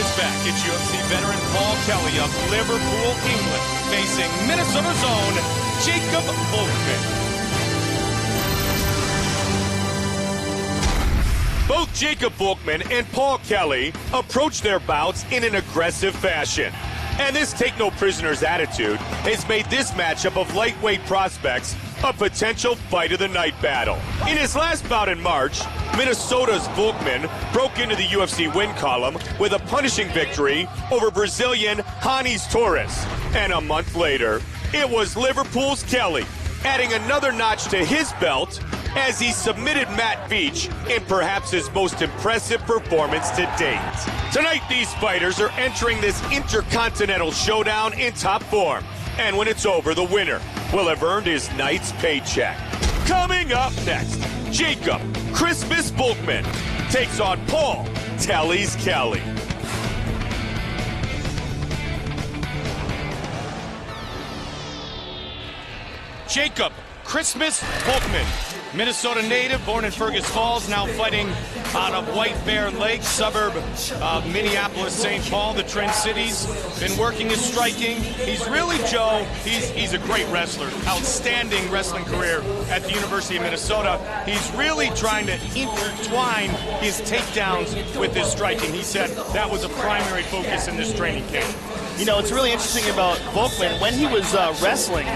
is back. It's UFC veteran Paul Kelly of Liverpool, England, facing Minnesota's own Jacob Volkmann. Both Jacob Volkmann and Paul Kelly approach their bouts in an aggressive fashion. And this take-no-prisoners attitude has made this matchup of lightweight prospects a potential fight-of-the-night battle. In his last bout in March, Minnesota's Volkmann broke into the UFC win column with a punishing victory over Brazilian Hanis Torres. And a month later, it was Liverpool's Kelly, adding another notch to his belt as he submitted Matt Beach in perhaps his most impressive performance to date. Tonight, these fighters are entering this intercontinental showdown in top form. And when it's over, the winner will have earned his night's paycheck. Coming up next, Jacob Christmas Volkmann takes on Paul Telly's Kelly. Jacob Christmas Volkmann, Minnesota native, born in Fergus Falls, now fighting out of White Bear Lake, suburb of Minneapolis, St. Paul, the Twin Cities. Been working his striking. He's really, Joe, he's a great wrestler. Outstanding wrestling career at the University of Minnesota. He's really trying to intertwine his takedowns with his striking. He said that was a primary focus in this training camp. You know, it's really interesting about Volkmann. When he was wrestling,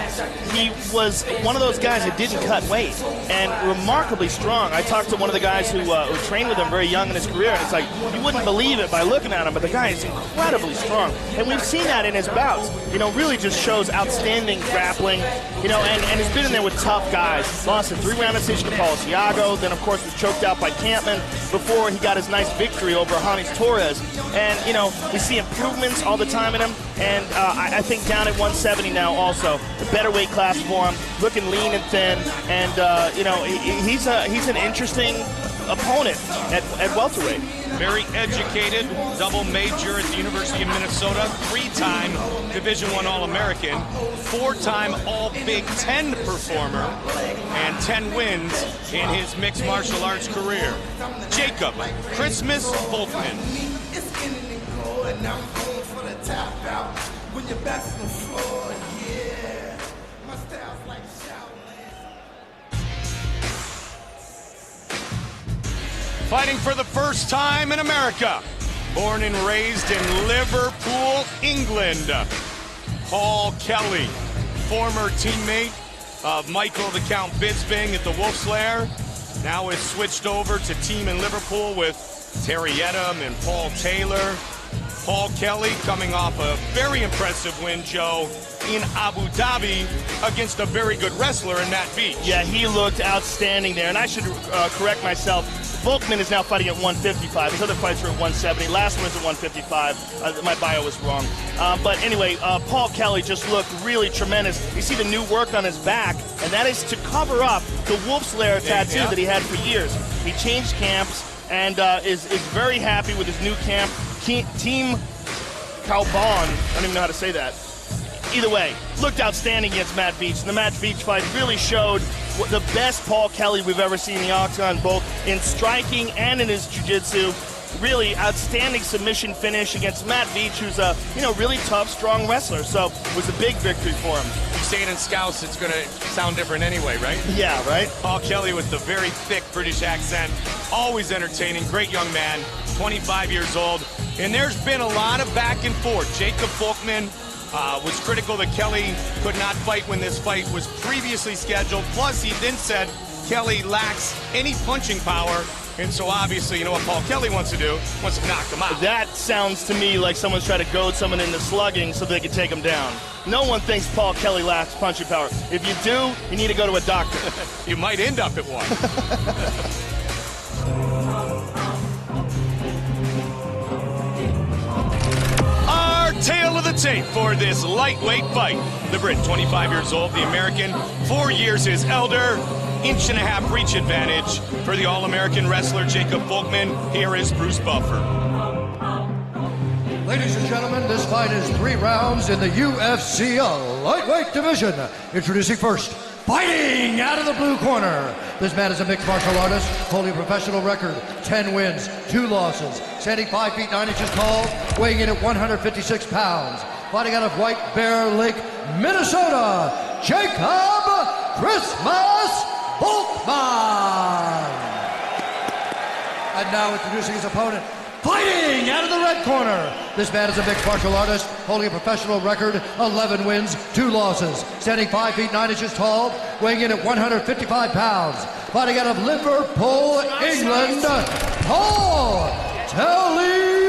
he was one of those guys that didn't cut weight and remarkably strong. I talked to one of the guys who trained with him very young in his career, and it's like, you wouldn't believe it by looking at him, but the guy is incredibly strong. And we've seen that in his bouts. You know, really just shows outstanding grappling, you know, and he's been in there with tough guys. Lost a 3-round decision to Paul Thiago, then, of course, was choked out by Campman before he got his nice victory over Hanis Torres. And, you know, we see improvements all the time in him. And I think down at 170 now also, a better weight class for him, looking lean and thin, and you know, he's an interesting opponent at welterweight. Very educated, double major at the University of Minnesota, 3-time Division I All-American, 4-time All-Big Ten performer, and 10 wins in his mixed martial arts career. Jacob Christmas Volkmann. Fighting for the first time in America, born and raised in Liverpool, England, Paul Kelly, former teammate of Michael the Count Bisping at the Wolf's Lair, now has switched over to team in Liverpool with Terry Edom and Paul Taylor. Paul Kelly coming off a very impressive win, Joe, in Abu Dhabi against a very good wrestler in Matt Beach. Yeah, he looked outstanding there. And I should correct myself. Volkmann is now fighting at 155. His other fights are at 170. Last one was at 155. My bio was wrong. But anyway, Paul Kelly just looked really tremendous. You see the new work on his back, and that is to cover up the Wolf's Lair tattoo that he had for years. He changed camps and is very happy with his new camp. Team Calbon, I don't even know how to say that. Either way, looked outstanding against Matt Beach. And the Matt Beach fight really showed the best Paul Kelly we've ever seen in the octagon, both in striking and in his jiu-jitsu. Really outstanding submission finish against Matt Beach, who's a really tough, strong wrestler. So it was a big victory for him. You say it in Scouse, it's going to sound different anyway, right? Yeah, right? Paul Kelly with the very thick British accent, always entertaining, great young man, 25 years old. And there's been a lot of back and forth. Jacob Volkmann was critical that Kelly could not fight when this fight was previously scheduled. Plus, he then said Kelly lacks any punching power. And so obviously, you know what Paul Kelly wants to do? Wants to knock him out. That sounds to me like someone's trying to goad someone into slugging so they can take him down. No one thinks Paul Kelly lacks punching power. If you do, you need to go to a doctor. You might end up at one. Our tale of the tape for this lightweight fight. The Brit, 25 years old, the American, 4 years his elder. Inch-and-a-half reach advantage for the All-American wrestler Jacob Volkmann. Here is Bruce Buffer. Ladies and gentlemen, this fight is 3 rounds in the UFC lightweight division. Introducing first, Fighting out of the blue corner, this man is a mixed martial artist, holding a professional record, 10 wins, 2 losses, standing 5 feet 9 inches tall, weighing in at 156 pounds. Fighting out of White Bear Lake, Minnesota, Jacob Christmas Volkmann. And now introducing his opponent, fighting out of the red corner. This man is a mixed martial artist, holding a professional record, 11 wins, 2 losses, standing 5 feet 9 inches tall, weighing in at 155 pounds. Fighting out of Liverpool, England, Paul Kelly.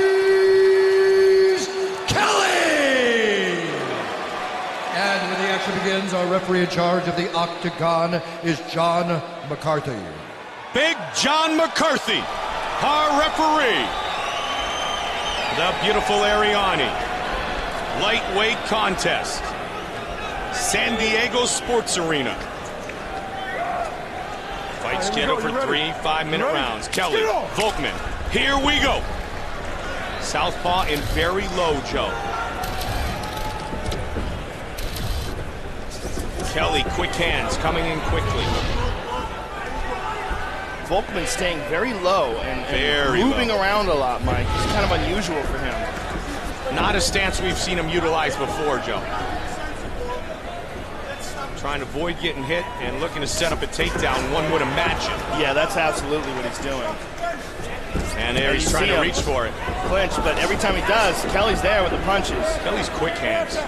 And when the action begins, our referee in charge of the octagon is John McCarthy. Big John McCarthy, our referee. The beautiful Ariani. Lightweight contest. San Diego Sports Arena. Fights get over 3 5-minute rounds. Kelly, Volkmann, here we go. Southpaw in very low, Joe. Kelly, quick hands, coming in quickly. Volkmann staying very low and very moving low. around a lot, Mike. It's kind of unusual for him. Not a stance we've seen him utilize before, Joe. Trying to avoid getting hit and looking to set up a takedown, one would imagine. Yeah, that's absolutely what he's doing. And there he's trying to reach for it. Clinch, but every time he does, Kelly's there with the punches. Kelly's quick hands.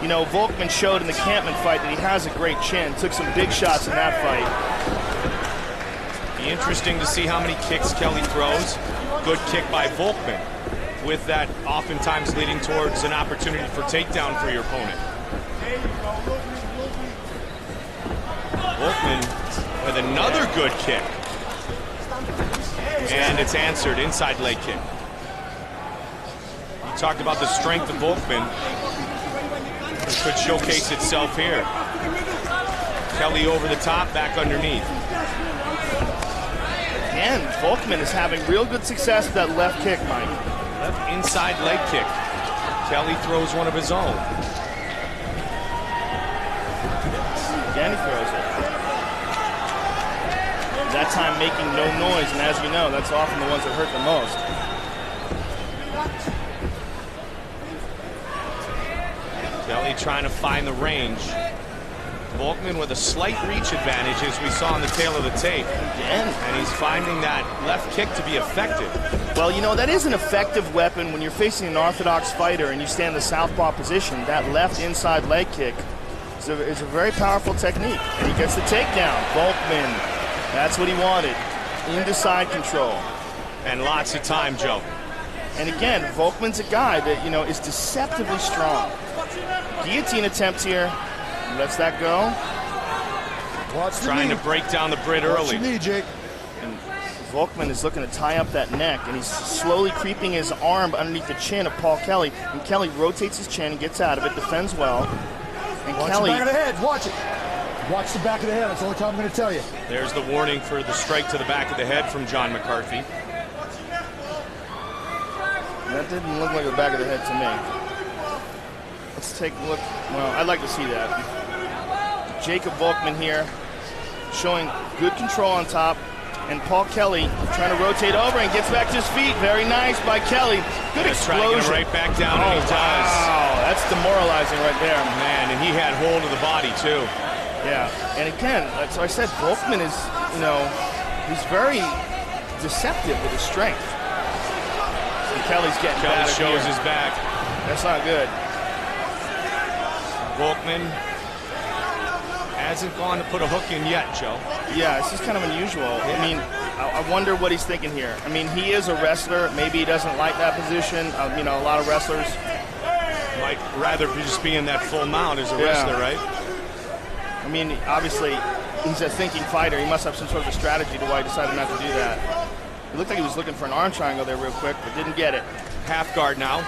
You know, Volkmann showed in the Campman fight that he has a great chin. Took some big shots in that fight. Be interesting to see how many kicks Kelly throws. Good kick by Volkmann, with that oftentimes leading towards an opportunity for takedown for your opponent. Volkmann with another good kick. And it's answered, inside leg kick. You talked about the strength of Volkmann. It could showcase itself here. Kelly over the top, back underneath. And Volkmann is having real good success with that left kick, Mike. Left inside leg kick. Kelly throws one of his own. Again, he throws it. That time making no noise, and as you know, that's often the ones that hurt the most. Kelly trying to find the range. Volkmann with a slight reach advantage, as we saw on the tail of the tape. Again. And he's finding that left kick to be effective. Well, you know, that is an effective weapon when you're facing an orthodox fighter and you stand in the southpaw position. That left inside leg kick is a very powerful technique. And he gets the takedown. Volkmann, that's what he wanted. Into side control. And lots of time, Joe. And again, Volkmann's a guy that, you know, is deceptively strong. Guillotine attempt here. Lets that go. Trying to break down the Brit early. And Volkmann is looking to tie up that neck, and he's slowly creeping his arm underneath the chin of Paul Kelly. And Kelly rotates his chin and gets out of it, defends well. And Watch Kelly, the back of the head. Watch it. Watch the back of the head. That's the only time I'm going to tell you. There's the warning for the strike to the back of the head from John McCarthy. that didn't look like the back of the head to me. Let's take a look. Well, I'd like to see that. Jacob Volkmann here, showing good control on top. And Paul Kelly trying to rotate over and gets back to his feet. Very nice by Kelly. Good explosion. Right back down, and he does. Wow, that's demoralizing right there. Man, and he had hold of the body, too. Yeah, and again, so I said Volkmann is, you know, he's very deceptive with his strength. And Kelly's getting Kelly battered shows here. his back. That's not good. Volkmann hasn't gone to put a hook in yet, Joe. Yeah, it's just kind of unusual. Yeah. I mean, I wonder what he's thinking here. I mean, he is a wrestler. Maybe he doesn't like that position. You know, a lot of wrestlers might rather just be in that full mount as a wrestler, right? I mean, obviously, he's a thinking fighter. He must have some sort of a strategy to why he decided not to do that. It looked like he was looking for an arm triangle there real quick, but didn't get it. Half guard now.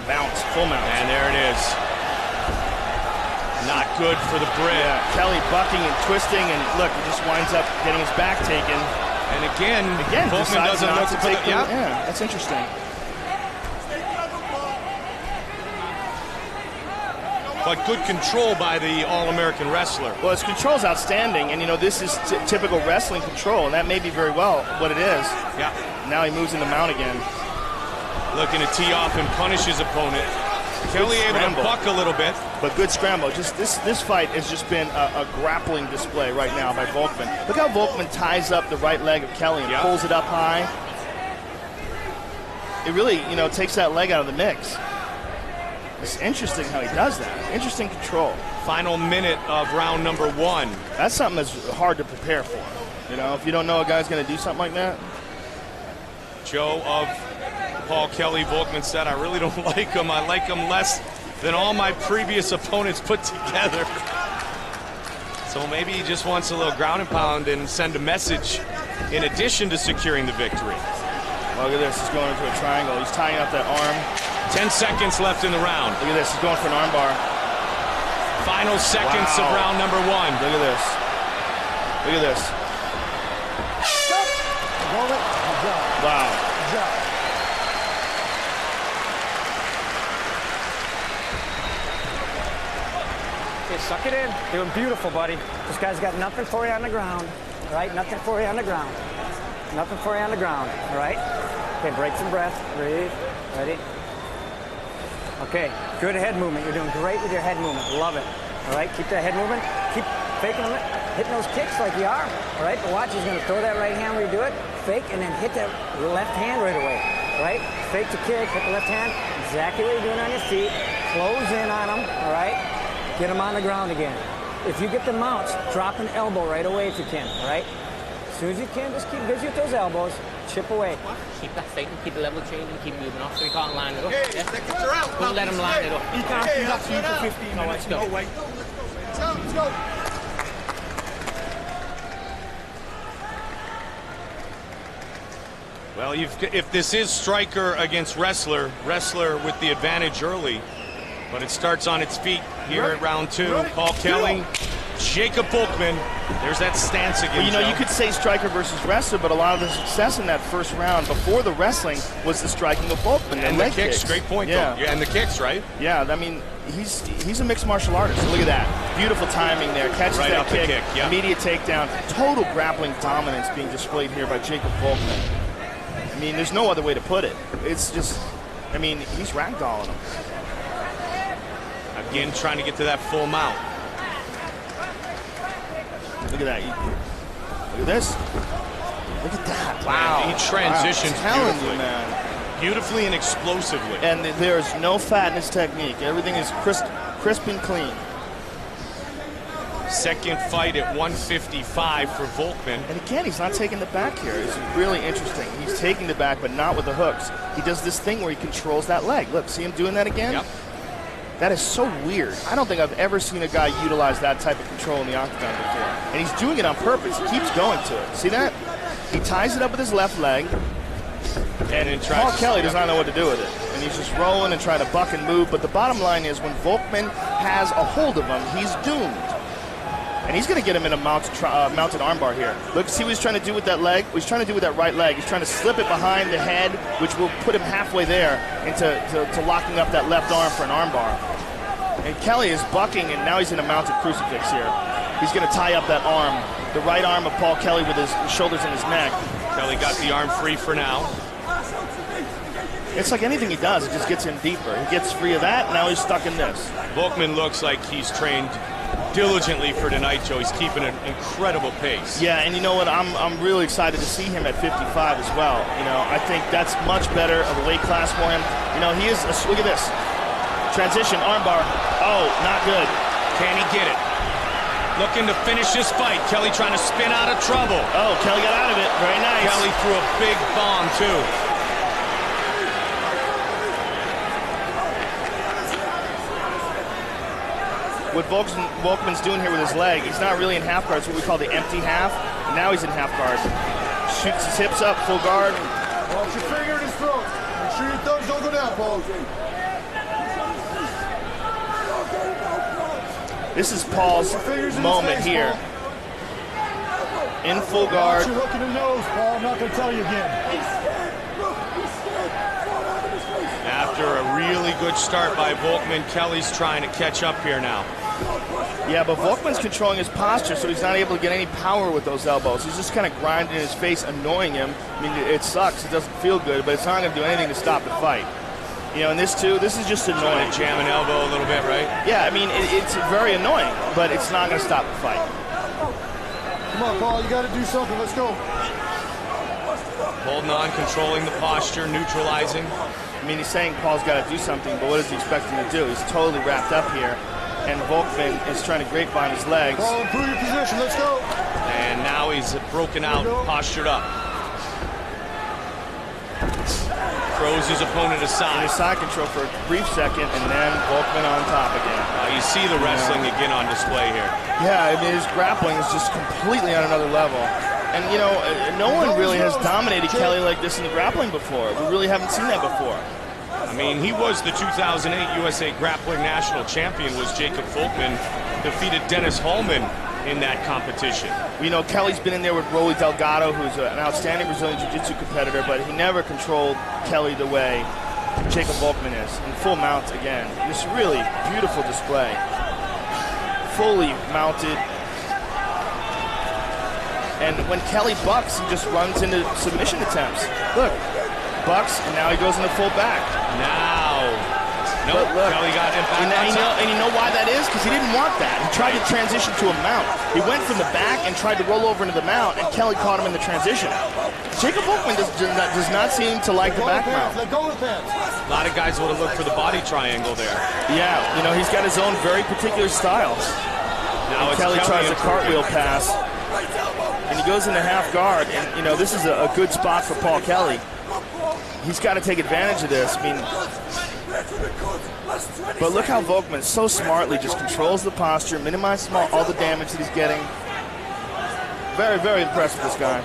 Bounce, full mount. And there it is. Not good for the Brit. Yeah, Kelly bucking and twisting, and look, he just winds up getting his back taken. And again Volkmann doesn't not look to to take put the, yeah. Yeah, that's interesting. but good control by the All-American wrestler. Well, his control's outstanding, and, you know, this is typical wrestling control, and that may be very well what it is. Yeah. Now he moves in the mount again. Looking to tee off and punish his opponent. Kelly able to buck a little bit. But good scramble. Just this fight has just been a grappling display right now by Volkmann. Look how Volkmann ties up the right leg of Kelly and pulls it up high. It really, you know, takes that leg out of the mix. It's interesting how he does that. Interesting control. Final minute of round number 1. That's something that's hard to prepare for. You know, if you don't know a guy's going to do something like that. Joe of Paul Kelly, Volkmann said, I really don't like him. I like him less than all my previous opponents put together. So maybe he just wants a little ground and pound and send a message in addition to securing the victory. Look at this, he's going into a triangle. He's tying up that arm. 10 seconds left in the round. Look at this, he's going for an arm bar. Final seconds of round number 1. Look at this. Look at this. Wow. Good job. Okay, suck it in. Doing beautiful, buddy. This guy's got nothing for you on the ground. All right, nothing for you on the ground. Nothing for you on the ground. All right. Okay, break some breath. Breathe. Ready? Okay, good head movement. You're doing great with your head movement. Love it. All right, keep that head movement. Keep faking them, hitting those kicks like you are. All right, but watch, he's going to throw that right hand where you do it. Fake, and then hit that left hand right away. All right, fake the kick, hit the left hand. Exactly what you're doing on your feet. Close in on them. All right, get them on the ground again. If you get the mounts, drop an elbow right away if you can. All right, as soon as you can, just keep busy with those elbows. Chip away. Keep that fighting, keep the level changing, keep moving off so he can't line it up. Yeah? Don't let him line it up. He can't do that to you for 15 minutes. Let's go. No way. Let's go. Well, if this is striker against wrestler, wrestler with the advantage early, but it starts on its feet here at round 2. Paul Kelly, Jacob Volkmann. There's that stance again. Well, you know, Joe. you could say striker versus wrestler, but a lot of the success in that first round before the wrestling was the striking of Volkmann and the kicks. Great point, yeah. though. Yeah, and the kicks, right? Yeah, I mean, he's a mixed martial artist. Look at that. Beautiful timing there. Catches Right that off the kick, yeah. Immediate takedown. Total grappling dominance being displayed here by Jacob Volkmann. I mean, there's no other way to put it. It's just, I mean, he's ragdolling him. Again, trying to get to that full mount. Look at that. Look at this. Look at that. Wow. He transitions beautifully. Man. Beautifully and explosively. And there's no fat in his technique. Everything is crisp and clean. Second fight at 155 for Volkmann. And again, he's not taking the back here. It's really interesting. He's taking the back, but not with the hooks. He does this thing where he controls that leg. Look, see him doing that again? Yep. That is so weird. I don't think I've ever seen a guy utilize that type of control in the octagon before. And he's doing it on purpose. He keeps going to it. See that? He ties it up with his left leg. And Paul Kelly does not know what to do with it. And he's just rolling and trying to buck and move. But the bottom line is when Volkmann has a hold of him, he's doomed. And he's going to get him in a mounted armbar here. Look, see what he's trying to do with that leg? What he's trying to do with that right leg. He's trying to slip it behind the head, which will put him halfway there into locking up that left arm for an armbar. And Kelly is bucking, and now he's in a mounted crucifix here. He's going to tie up that arm, the right arm of Paul Kelly with his shoulders in his neck. Kelly got the arm free for now. It's like anything he does, it just gets him deeper. He gets free of that, now he's stuck in this. Volkmann looks like he's trained diligently for tonight, Joe. He's keeping an incredible pace. Yeah, and you know what? I'm really excited to see him at 55 as well. You know, I think that's much better of a weight class for him. You know, he is, look at this. Transition, armbar. Oh, not good. Can he get it? Looking to finish this fight. Kelly trying to spin out of trouble. Oh, Kelly got out of it. Very nice. Kelly threw a big bomb, too. What Volkmann's doing here with his leg, he's not really in half guard. It's what we call the empty half. And now he's in half guard. Shoots his hips up, full guard. Watch your finger in his throat. Make sure your thumbs don't go down, Paul. This is Paul's moment here. In full guard. Watch your hook in the nose, Paul. I'm not going to tell you again. After after a really good start by Volkmann. Kelly's trying to catch up here now. Yeah, but Volkmann's controlling his posture, so he's not able to get any power with those elbows. He's just kind of grinding in his face, annoying him. I mean, it sucks. It doesn't feel good, but it's not going to do anything to stop the fight. You know, and this is just annoying. Trying to jam an elbow a little bit, right? Yeah, I mean, it's very annoying, but it's not going to stop the fight. Come on, Paul, you got to do something. Let's go. Holding on, controlling the posture, neutralizing. I mean, he's saying Paul's got to do something, but what does he expect him to do? He's totally wrapped up here, and Volkmann is trying to grapevine his legs. Paul, improve your position. Let's go. And now he's broken out, postured up. Throws his opponent aside. His side control for a brief second, and then Volkmann on top again. You see the wrestling again on display here. Yeah, I mean, his grappling is just completely on another level. And, you know, no one really has dominated Kelly like this in the grappling before. We really haven't seen that before. I mean, he was the 2008 USA Grappling National Champion, was Jacob Volkmann, defeated Dennis Hallman in that competition. You know, Kelly's been in there with Rolly Delgado, who's an outstanding Brazilian Jiu-Jitsu competitor, but he never controlled Kelly the way Jacob Volkmann is. In full mount again. This really beautiful display. Fully mounted. And when Kelly bucks, he just runs into submission attempts. Look, bucks, and now he goes into full back. Now, nope, look, Kelly got him back. And you know why that is? Because he didn't want that. He tried to transition to a mount. He went from the back and tried to roll over into the mount, and Kelly caught him in the transition. Jacob Volkmann does not seem to like the back mount. Let go of the pants. A lot of guys would have looked for the body triangle there. Yeah, you know, he's got his own very particular style. Now Kelly tries a cartwheel pass. And he goes into half guard, and you know, this is a good spot for Paul Kelly. He's got to take advantage of this. I mean, but look how Volkmann so smartly just controls the posture, minimizes all the damage that he's getting. Very, very impressed with this guy.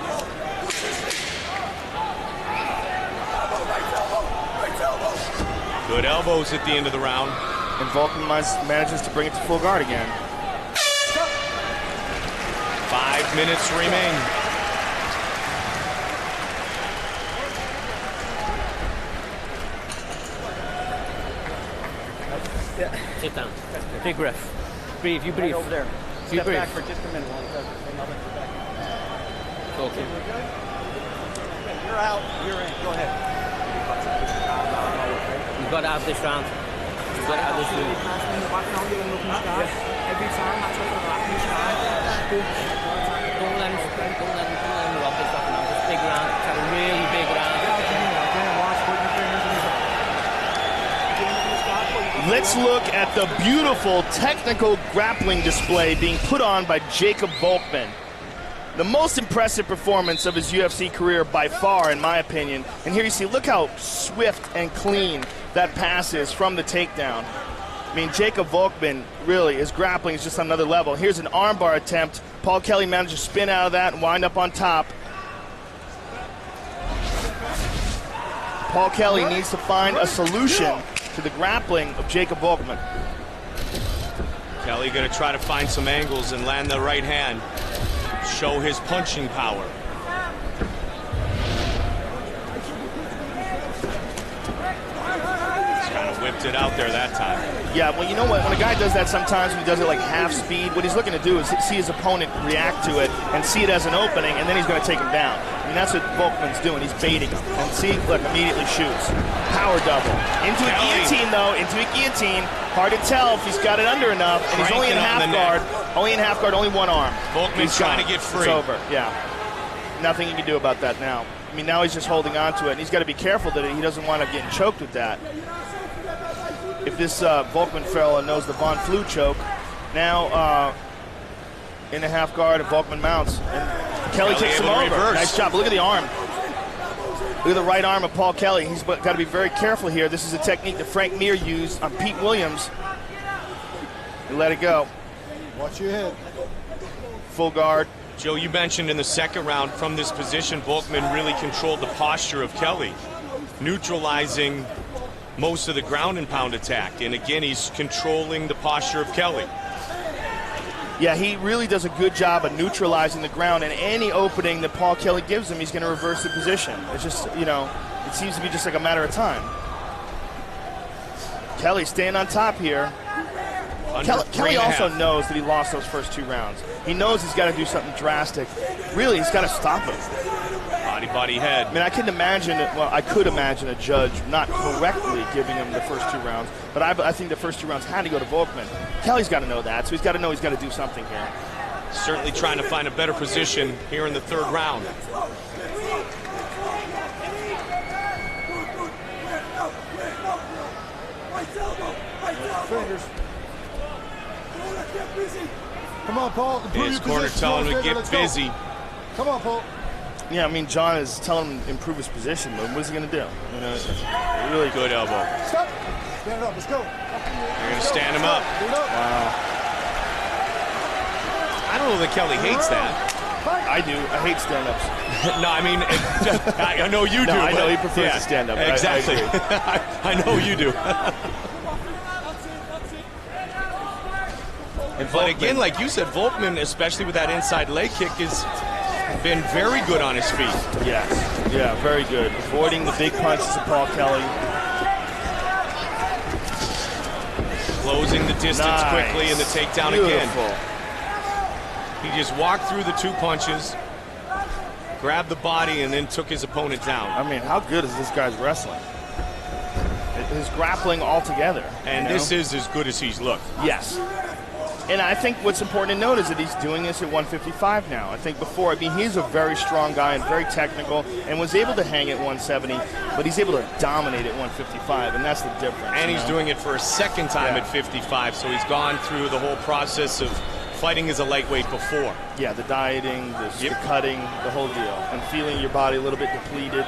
Good elbows at the end of the round. And Volkmann manages to bring it to full guard again. 5 minutes remain. Sit down. Big breath. Breathe. You breathe. Right over there. You Step breathe. back for just a minute while he does it. Okay. You're out. You're in. Go ahead. You've got to have this round. You've got to have this round. Every time I take a rock, Don't let him rob this fucking round. It's a big round. It's a really big round. Let's look at the beautiful technical grappling display being put on by Jacob Volkmann. The most impressive performance of his UFC career by far, in my opinion. And here you see, look how swift and clean that pass is from the takedown. I mean, Jacob Volkmann, really, his grappling is just on another level. Here's an armbar attempt. Paul Kelly managed to spin out of that and wind up on top. Paul Kelly needs to find a solution to the grappling of Jacob Volkmann. Kelly going to try to find some angles and land the right hand. Show his punching power. He's kind of whipped it out there that time. Yeah, well, you know what? When a guy does that sometimes, when he does it like half speed, what he's looking to do is see his opponent react to it and see it as an opening, and then he's going to take him down. I mean, that's what Volkmann's doing. He's baiting him. And see, look, immediately shoots. Power double. Into a guillotine, though. Into a guillotine. Hard to tell if he's got it under enough. And he's only in half guard. Only in half guard, only one arm. Volkmann's trying to get free. It's over, yeah. Nothing you can do about that now. I mean, now he's just holding on to it, and he's got to be careful that he doesn't wind up getting choked with that. If this Volkmann fella knows the Von Flue choke, now in a half guard, and Volkmann mounts. And Kelly takes him over. Reverse. Nice job. Look at the arm. Look at the right arm of Paul Kelly. He's got to be very careful here. This is a technique that Frank Mir used on Pete Williams. He let it go. Watch your head. Full guard. Joe, you mentioned in the second round from this position, Volkmann really controlled the posture of Kelly, neutralizing most of the ground and pound attack. And again, he's controlling the posture of Kelly. Yeah, he really does a good job of neutralizing the ground, and any opening that Paul Kelly gives him, he's going to reverse the position. It's just, you know, it seems to be just like a matter of time. Kelly staying on top here. Kelly also knows that he lost those first 2 rounds. He knows he's got to do something drastic. Really, he's got to stop him. Body, head. I mean, I could imagine a judge not correctly giving him the first 2 rounds, but I think the first 2 rounds had to go to Volkmann. Kelly's got to know that, so he's got to know he's got to do something here. Certainly trying to find a better position here in the 3rd round. Fingers. Come on, Paul. His corner telling him to get busy. Come on, Paul. Yeah, I mean, John is telling him to improve his position, but what is he going to do? You know, Really good elbow. Stop. Stand up. Let's go. They're going to stand him up. Wow. I don't know that Kelly hates that. I do. I hate stand-ups. No, I mean, I know you do. No, I know he prefers to stand up. Exactly. I know you do. But again, like you said, Volkmann, especially with that inside leg kick, has been very good on his feet. Yes. Yeah, very good. Avoiding the big punches of Paul Kelly. Closing the distance quickly and the takedown again. He just walked through the 2 punches, grabbed the body, and then took his opponent down. I mean, how good is this guy's wrestling? His grappling altogether. And this is as good as he's looked. Yes. And I think what's important to note is that he's doing this at 155 now. I think before, I mean, he's a very strong guy and very technical and was able to hang at 170, but he's able to dominate at 155, and that's the difference. And he's doing it for a 2nd time at 55, so he's gone through the whole process of fighting as a lightweight before. Yeah, the dieting, the cutting, the whole deal, and feeling your body a little bit depleted.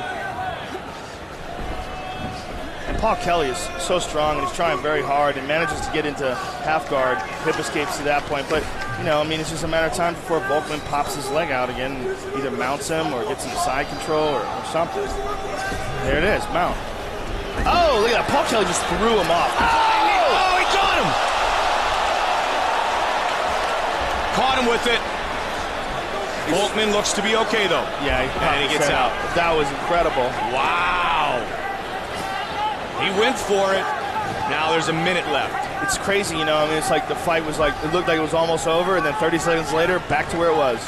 And Paul Kelly is so strong, and he's trying very hard and manages to get into half guard, hip escapes to that point. But, you know, I mean, it's just a matter of time before Volkmann pops his leg out again, either mounts him or gets him side control or something. There it is, mount. Oh, look at that. Paul Kelly just threw him off. Oh, he got him! Caught him with it. Volkmann looks to be okay, though. Yeah, and he gets out. That was incredible. Wow. He went for it. Now there's a minute left. It's crazy, you know. I mean, it's like the fight was like, it looked like it was almost over, and then 30 seconds later, back to where it was.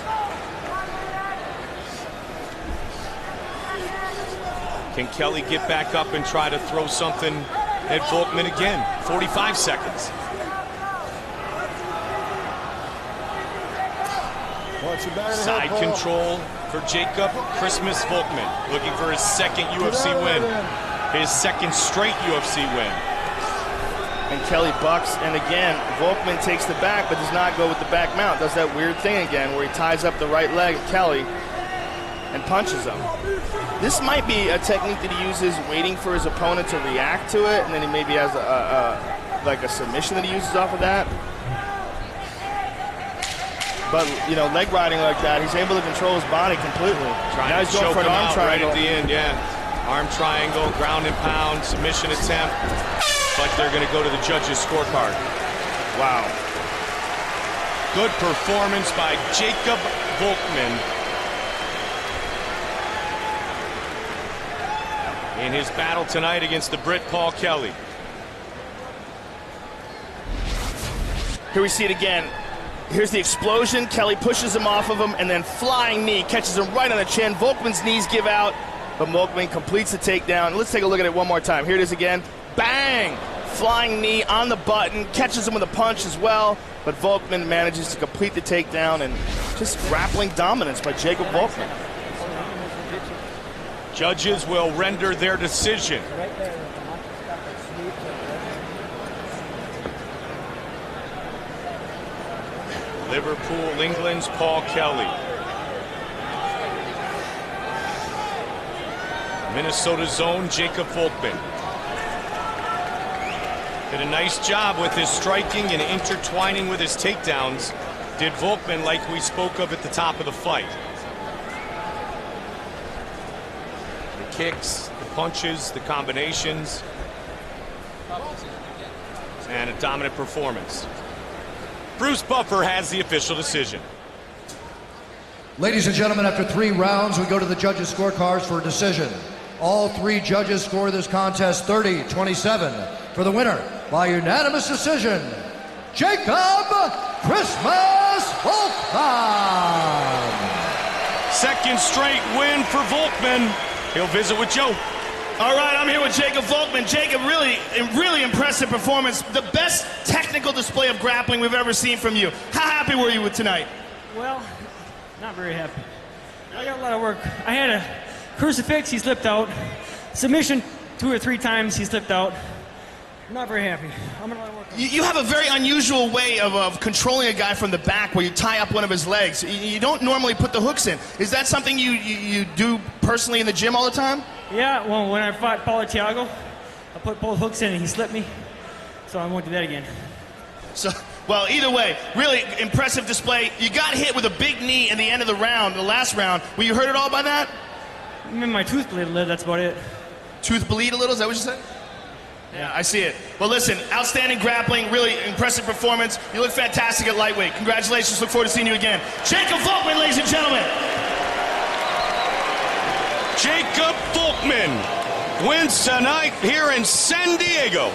Can Kelly get back up and try to throw something at Volkmann again? 45 seconds. Side control for Jacob Christmas Volkmann, looking for his 2nd UFC win, his 2nd straight UFC win. And Kelly bucks, and again, Volkmann takes the back, but does not go with the back mount. Does that weird thing again, where he ties up the right leg of Kelly and punches him. This might be a technique that he uses waiting for his opponent to react to it, and then he maybe has like a submission that he uses off of that. But, you know, leg riding like that, he's able to control his body completely. Now he's going for an arm triangle. Right at the end, yeah. Arm triangle, ground and pound, submission attempt. But they're going to go to the judges' scorecard. Wow. Good performance by Jacob Volkmann in his battle tonight against the Brit Paul Kelly. Here we see it again. Here's the explosion. Kelly pushes him off of him, and then flying knee catches him right on the chin. Volkmann's knees give out, but Volkmann completes the takedown. Let's take a look at it one more time. Here it is again. Bang! Flying knee on the button, catches him with a punch as well, but Volkmann manages to complete the takedown, and just grappling dominance by Jacob Volkmann. Judges will render their decision. Liverpool, England's Paul Kelly. Minnesota's own Jacob Volkmann. Did a nice job with his striking and intertwining with his takedowns. Did Volkmann, like we spoke of at the top of the fight. The kicks, the punches, the combinations, and a dominant performance. Bruce Buffer has the official decision. Ladies and gentlemen, after 3 rounds, we go to the judges' scorecards for a decision. All three judges score this contest 30-27 for the winner by unanimous decision, Jacob Christmas Volkmann. Second straight win for Volkmann. He'll visit with Joe. All right, I'm here with Jacob Volkmann. Jacob, really impressive performance. The best technical display of grappling we've ever seen from you. How happy were you with tonight? Well, not very happy. I got a lot of work. I had a crucifix, he slipped out. Submission 2 or 3 times, he slipped out. I'm not very happy. I'm gonna let it work. You have a very unusual way of controlling a guy from the back where you tie up one of his legs. You don't normally put the hooks in. Is that something you do personally in the gym all the time? Yeah, well, when I fought Paulo Thiago, I put both hooks in and he slipped me. So I won't do that again. So, well, either way, really impressive display. You got hit with a big knee in the end of the round, the last round. Were you hurt at all by that? I mean, my tooth bleed a little, that's about it. Tooth bleed a little, is that what you said? Yeah, I see it. Well, listen, outstanding grappling, really impressive performance. You look fantastic at lightweight. Congratulations, look forward to seeing you again. Jacob Volkmann, ladies and gentlemen. Jacob Volkmann wins tonight here in San Diego.